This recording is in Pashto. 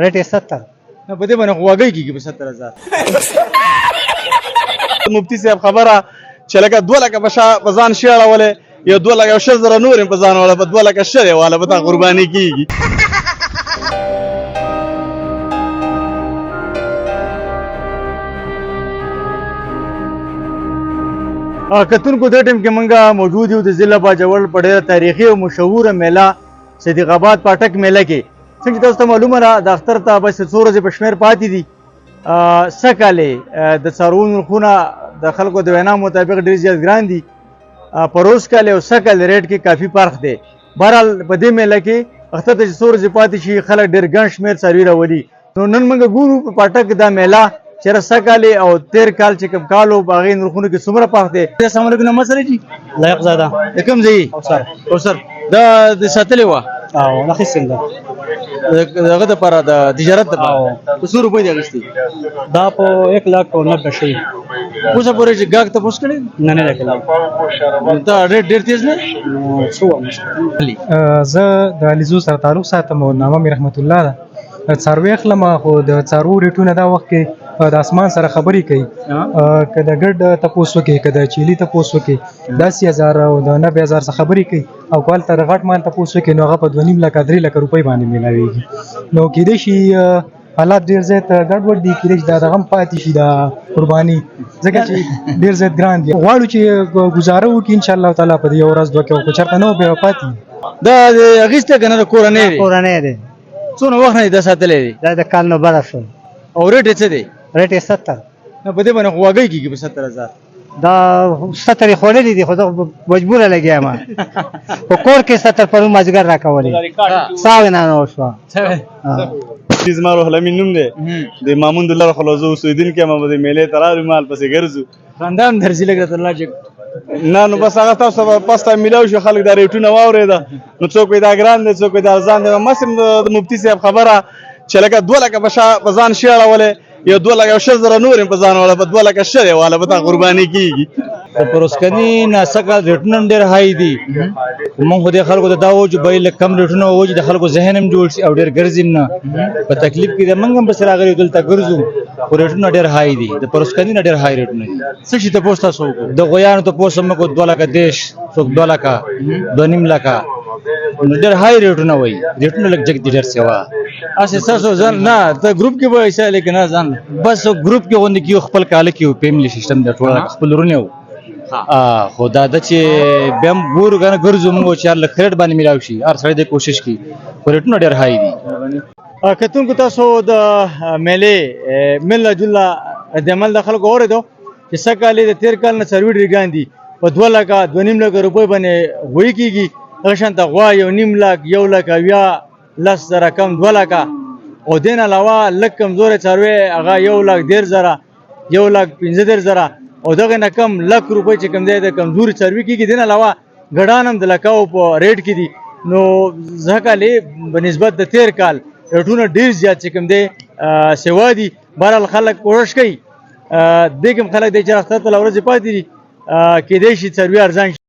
ریټ یې 70. نه په دې باندې خو واګي کېږي په 70,000. مفتي صاحب خبره چې لکه 2 لکه په ځان شي اړولې یو 2 لکه 6,000 نور په ځان ولا په 2 لکه شری والا به تا قرباني کېږي. کتونکو دې ټیم کې منګه موجود یو د ضلع باجوړ په ډېره تاریخي او مشهوره میله صدیق آباد پاټک میله کې. څنګه تاسو ته معلومه ده د اختر ته بس څو ورځې په شمېر پاتې دي. سږکالې د څارویو نرخونه د خلکو د وینا مطابق ډېر زیات ګران دي. پروس کال او سږکال ریټ کې کافي فرق دی. بهرحال په دې میله کې اختر ته چې څو ورځې پاتې شي خلک ډېر ګڼ شمېر څاروي راولي. نو نن موږ ګورو په پاټک دا میله چېرې سږکال او تېر کال چې کوم کال و په هغې نرخونو کې څومره فرق دی. السلام علیکم نمبر سره جي لایق زاده د کوم ځای کوثر دا د ساتلې وه او اخیستل ده دغه دپاره د تجارت دپاره په څو روپۍ دې اخیستې دا په 1,90,000 شي. اوسه پورې چې ګاګ تپوس کړی نه نه ده کله دا ریټ ډېر تیز نه څو زه د علیزو سره تعلق ساتم او نامه مې رحمت الله ده. څاروي اخلم خو د څاروو ریټونه دا وخت کې د اسمان سره خبرې کوي. که د ګډ تپوس وکړي که د چیلي تپوس وکړي 10,000 او د 90,000 څخه خبرې کوي او که هلته د غټ مال تپوس وکړي نو هغه په 2.5 لکه 3 لکه روپۍ باندې میلاویږي. نو کېدای شي حالات ډېر زیات ګډوډ دي. کېدای شي دا دغه هم پاتې شي دا قرباني ځکه چې ډېر زیات ګران دي. غواړو چې ګزاره وکړي انشاءالله تعالی په دې یو ورځ دوه کې او که چېرته نه و بیا پاتې دا د اخیسته که نه د کورنۍ دی کورنۍ دی. څونه وخت نه دی دا ساتلی دی دا د کال نه بره شو. او ریټ یې څه دی ریټ یې 70. نه په دې باندې خو واګۍ کېږي په 70,000. دا 70 یې خوړلي دي خو زه مجبوره لګیا یم په کور کې 70 پرون مازدیګر راکولې ساوې نه وشوه. زما روح الامین نوم دی د مامون الله خلوزو اوسېدونکی یم. د میلې ته راغلو مال پسې ګرځو خندا هم درځي لږ درته الله چې نه نو بس هغه تاسو پس ته میلاو شو خلک دا ریټونه واورېده نو څوک وایي دا ګران دی څوک وایي دا ارزان دی. مسیم د مفتي صاحب خبره چې لکه 2 لکه په ځان شي اړولې یو 2 لکه 6,000 نور په ځان ولا په 2 لکه شری والا به تا قرباني کېږي. د پروسکني نه سږکال ریټونه هم ډېر های دي. موږ خو دې خلکو ته دا وایو چې باید لږ کم ریټونه ووایو چې د خلکو ذهن هم جوړ شي او ډېر ګرځي هم نه په تکلیف کې دی. موږ هم پسې راغلي یو دلته ګرځو خو ریټونه ډېر های دي. د پروسکني نه ډېر های ریټونه دي. څه شي تپوس تاسو وکړو د غویانو تپوس هم وکړو 2 لکه 10 څوک 2 لکه 2.5 لکه ډېر های ریټونه وایي. ریټونه لږ جګ دي ډېر سیوا اسې ستاسو ځان نه ته ګروپ کې به ایسه لیکن نه ځان بس ګروپ کې غونډې کېږو خپل کاله کې فیملی سیسټم دی ټول خپل ورونه وو خو دا ده چې بیا هم ګورو که نه ګرځو موږ چې هر لږ ریټ باندې میلاو شي هر سړی دې کوشش کوي خو ریټونه ډېر های دي. کتونکو تاسو د میلې مله جله د عمل د خلکو اورېدو چې سږکال د تېر کال نه څاروي ډېر ګران دي. په 2 لکه 2.5 لکه روپۍ باندې غوی کېږي. هغه شانته غوا 1.5 لک 1 لک اویا 10,000 کم 2 لکه او دین علاوه لږ کمزورې څاروي هغه 1,10,000 1,15,000 او دغه نه کم لک روپۍ چې کوم دی د کمزوري څاروي کېږي. دین علاوه ګډان هم د لکاو په ریټ کې دي. نو سږکالې په نسبت د تېر کال ریټونه ډېر زیات چې کوم دی سیوا دي. بهرحال خلک کوشش کوي دې کوم خلک دی چې اختر ته له ورځې پاتې دي کېدای شي څاروي ارزان شي.